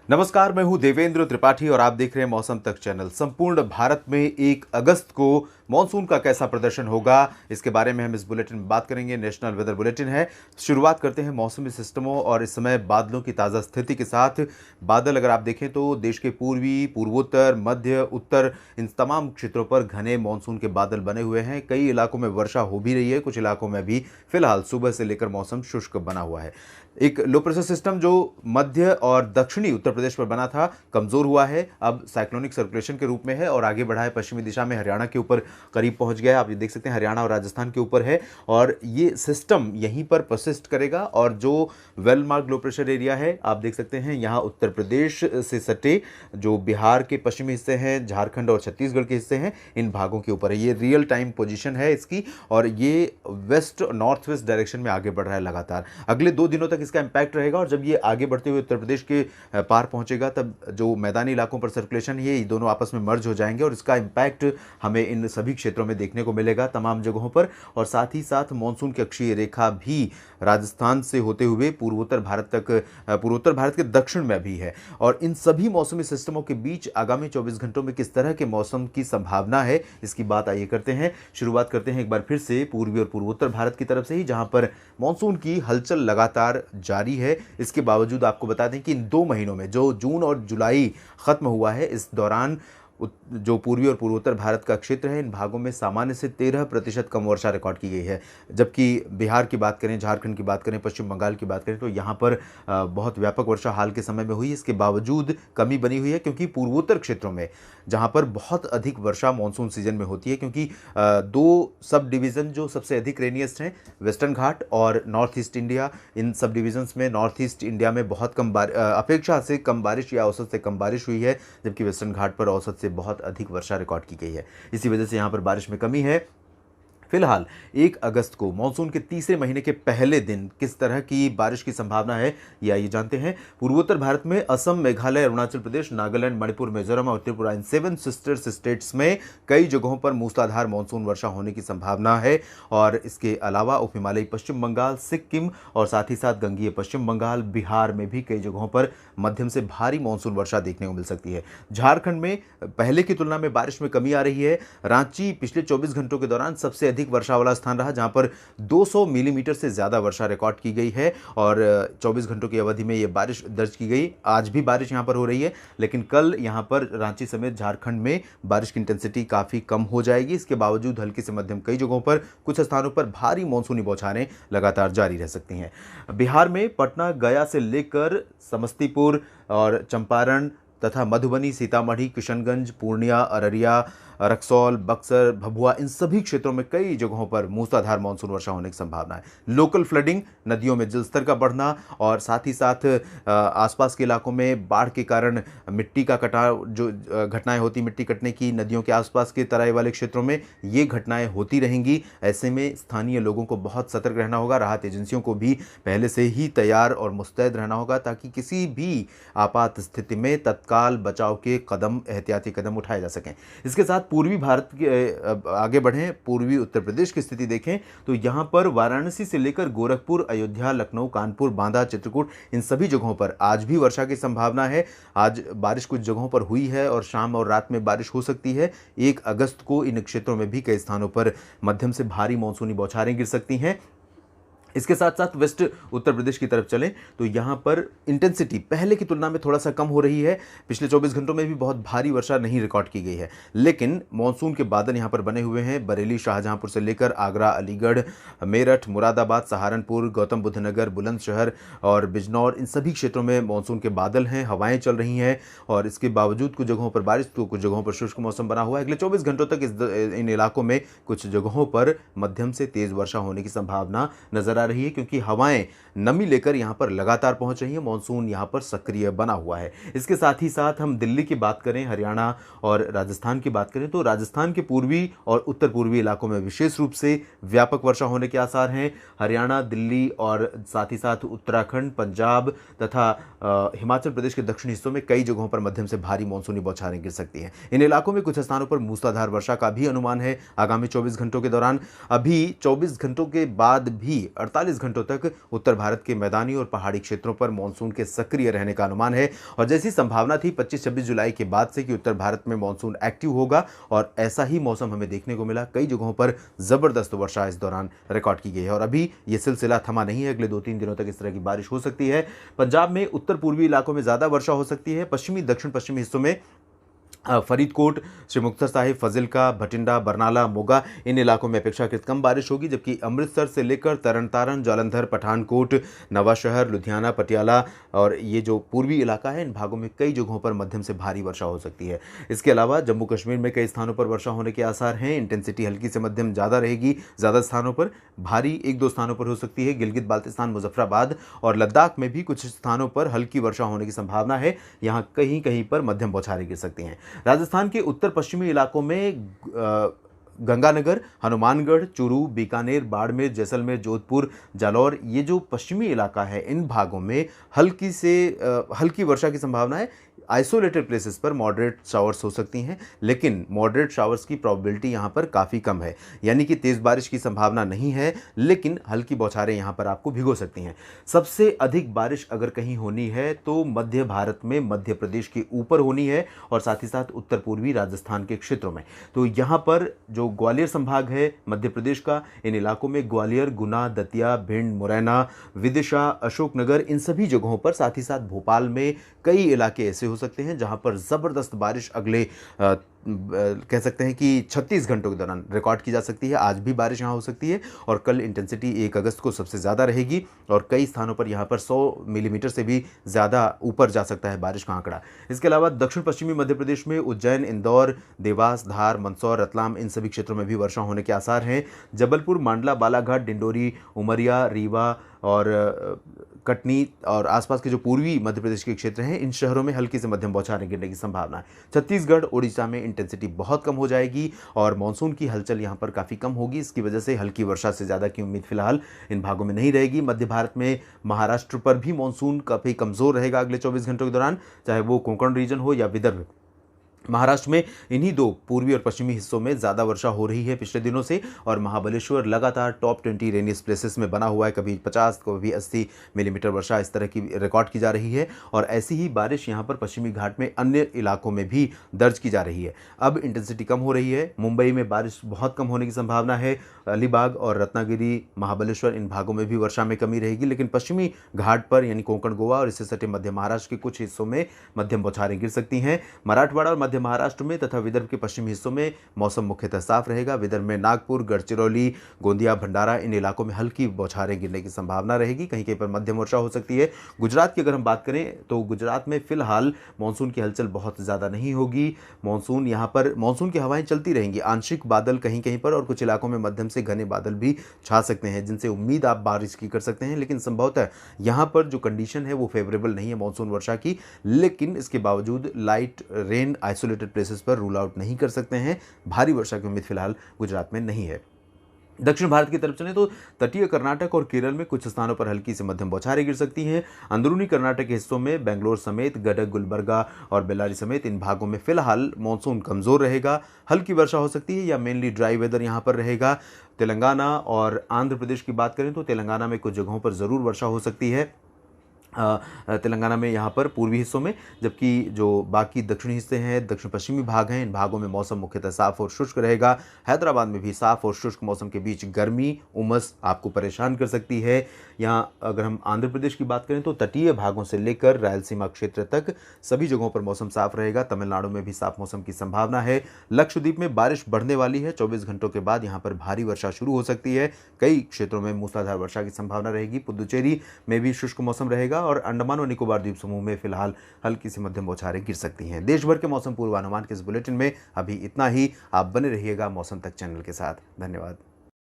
नमस्कार, मैं हूं देवेंद्र त्रिपाठी और आप देख रहे हैं मौसम तक चैनल। संपूर्ण भारत में 1 अगस्त को मॉनसून का कैसा प्रदर्शन होगा, इसके बारे में हम इस बुलेटिन में बात करेंगे। नेशनल वेदर बुलेटिन है। शुरुआत करते हैं मौसमी सिस्टमों और इस समय बादलों की ताज़ा स्थिति के साथ। बादल अगर आप देखें तो देश के पूर्वी, पूर्वोत्तर, मध्य, उत्तर इन तमाम क्षेत्रों पर घने मानसून के बादल बने हुए हैं। कई इलाकों में वर्षा हो भी रही है, कुछ इलाकों में भी फिलहाल सुबह से लेकर मौसम शुष्क बना हुआ है। एक लो प्रेशर सिस्टम जो मध्य और दक्षिणी उत्तर प्रदेश पर बना था, कमजोर हुआ है, अब साइक्लोनिक सर्कुलेशन के रूप में है और आगे बढ़ा है पश्चिमी दिशा में, हरियाणा के ऊपर करीब पहुंच गया है। आप ये देख सकते हैं हरियाणा और राजस्थान के ऊपर है और ये सिस्टम यहीं पर परसिस्ट करेगा। और जो well mark low pressure area है, आप देख सकते हैं यहाँ उत्तर प्रदेश से सटे जो बिहार के पश्चिमी हिस्से हैं, झारखंड और छत्तीसगढ़ के हिस्से हैं, इन भागों के ऊपर है। ये रियल टाइम पोजीशन है इसकी और ये वेस्ट नॉर्थ वेस्ट डायरेक्शन में आगे बढ़ रहा है लगातार। अगले 2 दिनों तक इसका इंपैक्ट रहेगा और जब ये आगे बढ़ते हुए उत्तर प्रदेश के पार पहुंचेगा तब जो मैदानी इलाकों पर सर्कुलेशन है, ये दोनों आपस में मर्ज हो जाएंगे और इसका इंपैक्ट हमें इन सभी क्षेत्रों में देखने को मिलेगा तमाम जगहों पर। और साथ ही साथ मानसून की अक्षीय रेखा भी राजस्थान से होते हुए पूर्वोत्तर भारत तक, पूर्वोत्तर भारत के दक्षिण में भी है। और इन सभी मौसमी सिस्टमों के बीच आगामी 24 घंटों में किस तरह के मौसम की संभावना है, इसकी बात आइए करते हैं। शुरुआत करते हैं एक बार फिर से पूर्वी और पूर्वोत्तर भारत की तरफ से ही, जहां पर मानसून की हलचल लगातार जारी है। इसके बावजूद आपको बता दें कि इन 2 महीनों में जो जून और जुलाई खत्म हुआ है, इस दौरान जो पूर्वी और पूर्वोत्तर भारत का क्षेत्र है, इन भागों में सामान्य से 13% कम वर्षा रिकॉर्ड की गई है। जबकि बिहार की बात करें, झारखंड की बात करें, पश्चिम बंगाल की बात करें तो यहाँ पर बहुत व्यापक वर्षा हाल के समय में हुई। इसके बावजूद कमी बनी हुई है क्योंकि पूर्वोत्तर क्षेत्रों में जहाँ पर बहुत अधिक वर्षा मानसून सीजन में होती है, क्योंकि 2 सब डिवीज़न जो सबसे अधिक रेनियस्ट हैं, वेस्टर्न घाट और नॉर्थ ईस्ट इंडिया, इन सब डिवीजन्स में नॉर्थ ईस्ट इंडिया में बहुत कम अपेक्षा से कम बारिश या औसत से कम बारिश हुई है, जबकि वेस्टर्न घाट पर औसत से बहुत अधिक वर्षा रिकॉर्ड की गई है। इसी वजह से यहाँ पर बारिश में कमी है। फिलहाल 1 अगस्त को मानसून के तीसरे महीने के पहले दिन किस तरह की बारिश की संभावना है, ये आइए जानते हैं। पूर्वोत्तर भारत में असम, मेघालय, अरुणाचल प्रदेश, नागालैंड, मणिपुर, मिजोरम और त्रिपुरा, इन 7 सिस्टर्स स्टेट्स में कई जगहों पर मूसलाधार मानसून वर्षा होने की संभावना है। और इसके अलावा उप हिमालयी पश्चिम बंगाल, सिक्किम और साथ ही साथ गंगीय पश्चिम बंगाल, बिहार में भी कई जगहों पर मध्यम से भारी मानसून वर्षा देखने को मिल सकती है। झारखंड में पहले की तुलना में बारिश में कमी आ रही है। रांची पिछले 24 घंटों के दौरान सबसे अधिक वर्षा वाला स्थान रहा, जहां पर 200 मिलीमीटर से ज्यादा वर्षा रिकॉर्ड की गई है और 24 घंटों की अवधि में यह बारिश दर्ज की गई। आज भी बारिश यहां पर हो रही है, लेकिन कल यहां पर रांची समेत झारखंड में बारिश की इंटेंसिटी काफी कम हो जाएगी। इसके बावजूद हल्की से मध्यम कई जगहों पर, कुछ स्थानों पर भारी मानसूनी बौछारें लगातार जारी रह सकती हैं। बिहार में पटना, गया से लेकर समस्तीपुर और चंपारण तथा मधुबनी, सीतामढ़ी, किशनगंज, पूर्णिया, अररिया, रक्सौल, बक्सर, भभुआ, इन सभी क्षेत्रों में कई जगहों पर मूसलाधार मानसून वर्षा होने की संभावना है। लोकल फ्लडिंग, नदियों में जलस्तर का बढ़ना और साथ ही साथ आसपास के इलाकों में बाढ़ के कारण मिट्टी का कटाव, जो घटनाएं होती, मिट्टी कटने की नदियों के आसपास के तराई वाले क्षेत्रों में ये घटनाएं होती रहेंगी। ऐसे में स्थानीय लोगों को बहुत सतर्क रहना होगा। राहत एजेंसियों को भी पहले से ही तैयार और मुस्तैद रहना होगा ताकि किसी भी आपात स्थिति में तत्काल बचाव के कदम, एहतियाती कदम उठाए जा सकें। इसके साथ पूर्वी भारत के आगे बढ़ें, पूर्वी उत्तर प्रदेश की स्थिति देखें तो यहां पर वाराणसी से लेकर गोरखपुर, अयोध्या, लखनऊ, कानपुर, बांदा, चित्रकूट, इन सभी जगहों पर आज भी वर्षा की संभावना है। आज बारिश कुछ जगहों पर हुई है और शाम और रात में बारिश हो सकती है। 1 अगस्त को इन क्षेत्रों में भी कई स्थानों पर मध्यम से भारी मानसूनी बौछारें गिर सकती हैं। इसके साथ साथ वेस्ट उत्तर प्रदेश की तरफ चलें तो यहाँ पर इंटेंसिटी पहले की तुलना में थोड़ा सा कम हो रही है। पिछले 24 घंटों में भी बहुत भारी वर्षा नहीं रिकॉर्ड की गई है, लेकिन मानसून के बादल यहाँ पर बने हुए हैं। बरेली, शाहजहांपुर से लेकर आगरा, अलीगढ़, मेरठ, मुरादाबाद, सहारनपुर, गौतम बुद्ध नगर, बुलंदशहर और बिजनौर, इन सभी क्षेत्रों में मानसून के बादल हैं, हवाएं चल रही हैं और इसके बावजूद कुछ जगहों पर बारिश तो कुछ जगहों पर शुष्क मौसम बना हुआ है। अगले 24 घंटों तक इन इलाकों में कुछ जगहों पर मध्यम से तेज वर्षा होने की संभावना नजर रही है, क्योंकि हवाएं नमी लेकर यहां पर लगातार पहुंच रही हैं। मानसून यहां पर सक्रिय बना हुआ है। इसके साथ ही साथ हम दिल्ली की बात करें, हरियाणा और राजस्थान की बात करें तो राजस्थान के पूर्वी और उत्तर पूर्वी इलाकों में विशेष रूप से व्यापक वर्षा होने के आसार हैं। हरियाणा, दिल्ली और साथ ही साथ उत्तराखंड, पंजाब तथा हिमाचल प्रदेश के दक्षिणी हिस्सों में कई जगहों पर मध्यम से भारी मानसूनी बौछारें गिर सकती हैं। इन इलाकों में कुछ स्थानों पर मूसलाधार वर्षा का भी अनुमान है आगामी 24 घंटों के दौरान। अभी 24 घंटों के बाद भी 48 घंटों तक उत्तर भारत के मैदानी और पहाड़ी क्षेत्रों पर मानसून के सक्रिय रहने का अनुमान है। और जैसी संभावना थी 25-26 जुलाई के बाद से कि उत्तर भारत में मानसून एक्टिव होगा, और ऐसा ही मौसम हमें देखने को मिला। कई जगहों पर जबरदस्त वर्षा इस दौरान रिकॉर्ड की गई है और अभी यह सिलसिला थमा नहीं है। अगले 2-3 दिनों तक इस तरह की बारिश हो सकती है। पंजाब में उत्तर पूर्वी इलाकों में ज्यादा वर्षा हो सकती है। पश्चिमी दक्षिण पश्चिमी हिस्सों में फरीदकोट, श्री मुक्तसर साहिब, फजिल्का, भटिंडा, बरनाला, मोगा, इन इलाकों में अपेक्षाकृत कम बारिश होगी। जबकि अमृतसर से लेकर तरन तारण, जालंधर, पठानकोट, नवाशहर, लुधियाना, पटियाला और ये जो पूर्वी इलाका है, इन भागों में कई जगहों पर मध्यम से भारी वर्षा हो सकती है। इसके अलावा जम्मू कश्मीर में कई स्थानों पर वर्षा होने के आसार हैं। इंटेंसिटी हल्की से मध्यम ज़्यादा रहेगी। ज़्यादा स्थानों पर भारी 1-2 स्थानों पर हो सकती है। गिलगित बाल्टिस्तान, मुजफ्फराबाद और लद्दाख में भी कुछ स्थानों पर हल्की वर्षा होने की संभावना है। यहाँ कहीं कहीं पर मध्यम बौछारें गिर सकती हैं। राजस्थान के उत्तर पश्चिमी इलाकों में गंगानगर, हनुमानगढ़, चूरू, बीकानेर, बाड़मेर, जैसलमेर, जोधपुर, जालौर, ये जो पश्चिमी इलाका है, इन भागों में हल्की वर्षा की संभावना है। आइसोलेटेड प्लेसेस पर मॉडरेट शावर्स हो सकती हैं, लेकिन मॉडरेट शावर्स की प्रोबेबिलिटी यहाँ पर काफ़ी कम है। यानी कि तेज़ बारिश की संभावना नहीं है, लेकिन हल्की बौछारें यहाँ पर आपको भिगो सकती हैं। सबसे अधिक बारिश अगर कहीं होनी है तो मध्य भारत में मध्य प्रदेश के ऊपर होनी है और साथ ही साथ उत्तर पूर्वी राजस्थान के क्षेत्रों में। तो यहाँ पर जो ग्वालियर संभाग है मध्य प्रदेश का, इन इलाकों में ग्वालियर, गुना, दतिया, भिंड, मुरैना, विदिशा, अशोकनगर, इन सभी जगहों पर, साथ ही साथ भोपाल में कई इलाके ऐसे हो सकते हैं जहां पर जबरदस्त बारिश अगले कह सकते हैं कि 36 घंटों के दौरान रिकॉर्ड की जा सकती है। आज भी बारिश यहाँ हो सकती है और कल इंटेंसिटी 1 अगस्त को सबसे ज़्यादा रहेगी और कई स्थानों पर यहाँ पर 100 मिलीमीटर से भी ज़्यादा ऊपर जा सकता है बारिश का आंकड़ा। इसके अलावा दक्षिण पश्चिमी मध्य प्रदेश में उज्जैन, इंदौर, देवास, धार, मंदसौर, रतलाम, इन सभी क्षेत्रों में भी वर्षा होने के आसार हैं। जबलपुर, मांडला, बालाघाट, डिंडोरी, उमरिया, रीवा और कटनी और आसपास के जो पूर्वी मध्य प्रदेश के क्षेत्र हैं, इन शहरों में हल्की से मध्यम बौछारें गिरने की संभावना है। छत्तीसगढ़, ओडिशा में इंटेंसिटी बहुत कम हो जाएगी और मानसून की हलचल यहाँ पर काफ़ी कम होगी। इसकी वजह से हल्की वर्षा से ज़्यादा की उम्मीद फिलहाल इन भागों में नहीं रहेगी। मध्य भारत में महाराष्ट्र पर भी मानसून काफ़ी कमज़ोर रहेगा अगले 24 घंटों के दौरान, चाहे वो कोंकण रीजन हो या विदर्भ। महाराष्ट्र में इन्हीं 2 पूर्वी और पश्चिमी हिस्सों में ज़्यादा वर्षा हो रही है पिछले दिनों से और महाबलेश्वर लगातार टॉप 20 रेनियस्ट प्लेसेस में बना हुआ है। कभी 50, कभी 80 मिलीमीटर वर्षा इस तरह की रिकॉर्ड की जा रही है और ऐसी ही बारिश यहाँ पर पश्चिमी घाट में अन्य इलाकों में भी दर्ज की जा रही है। अब इंटेंसिटी कम हो रही है। मुंबई में बारिश बहुत कम होने की संभावना है। अलीबाग और रत्नागिरी, महाबलेश्वर, इन भागों में भी वर्षा में कमी रहेगी, लेकिन पश्चिमी घाट पर यानी कोंकण, गोवा और इससे सटे मध्य महाराष्ट्र के कुछ हिस्सों में मध्यम बौछारें गिर सकती हैं। मराठवाड़ा और महाराष्ट्र में तथा विदर्भ के पश्चिमी हिस्सों में मौसम मुख्यतः साफ रहेगा। विदर्भ में नागपुर, गढ़चिरौली, गोंदिया, भंडारा, इन इलाकों में हल्की बौछारें गिरने की संभावना रहेगी। कहीं कहीं पर मध्यम वर्षा हो सकती है। गुजरात की अगर हम बात करें तो गुजरात में फिलहाल मानसून की हलचल बहुत ज़्यादा नहीं होगी। मानसून की हवाएं चलती रहेंगी। आंशिक बादल कहीं कहीं पर और कुछ इलाकों में मध्यम से घने बादल भी छा सकते हैं, जिनसे उम्मीद आप बारिश की कर सकते हैं, लेकिन संभवतः यहाँ पर जो कंडीशन है वो फेवरेबल नहीं है मानसून वर्षा की। लेकिन इसके बावजूद लाइट रेन आइसोलेटेड प्लेसेस पर रूल आउट नहीं कर सकते हैं। भारी वर्षा की उम्मीद फिलहाल गुजरात में नहीं है। दक्षिण भारत की तरफ चले तो तटीय कर्नाटक और केरल में कुछ स्थानों पर हल्की से मध्यम बौछारें गिर सकती हैं। अंदरूनी कर्नाटक के हिस्सों में बेंगलोर समेत गदग, गुलबर्गा और बेल्लारी समेत इन भागों में फिलहाल मानसून कमजोर रहेगा। हल्की वर्षा हो सकती है या मेनली ड्राई वेदर यहां पर रहेगा। तेलंगाना और आंध्र प्रदेश की बात करें तो तेलंगाना में कुछ जगहों पर ज़रूर वर्षा हो सकती है। तेलंगाना में यहाँ पर पूर्वी हिस्सों में, जबकि जो बाकी दक्षिणी हिस्से हैं, दक्षिण पश्चिमी भाग हैं, इन भागों में मौसम मुख्यतः साफ और शुष्क रहेगा। हैदराबाद में भी साफ और शुष्क मौसम के बीच गर्मी, उमस आपको परेशान कर सकती है। यहाँ अगर हम आंध्र प्रदेश की बात करें तो तटीय भागों से लेकर रायलसीमा क्षेत्र तक सभी जगहों पर मौसम साफ रहेगा। तमिलनाडु में भी साफ मौसम की संभावना है। लक्षद्वीप में बारिश बढ़ने वाली है। 24 घंटों के बाद यहाँ पर भारी वर्षा शुरू हो सकती है। कई क्षेत्रों में मूसलाधार वर्षा की संभावना रहेगी। पुदुचेरी में भी शुष्क मौसम रहेगा और अंडमान और निकोबार द्वीप समूह में फिलहाल हल्की से मध्यम बौछारें गिर सकती हैं। देश भर के मौसम पूर्वानुमान के इस बुलेटिन में अभी इतना ही। आप बने रहिएगा मौसम तक चैनल के साथ। धन्यवाद।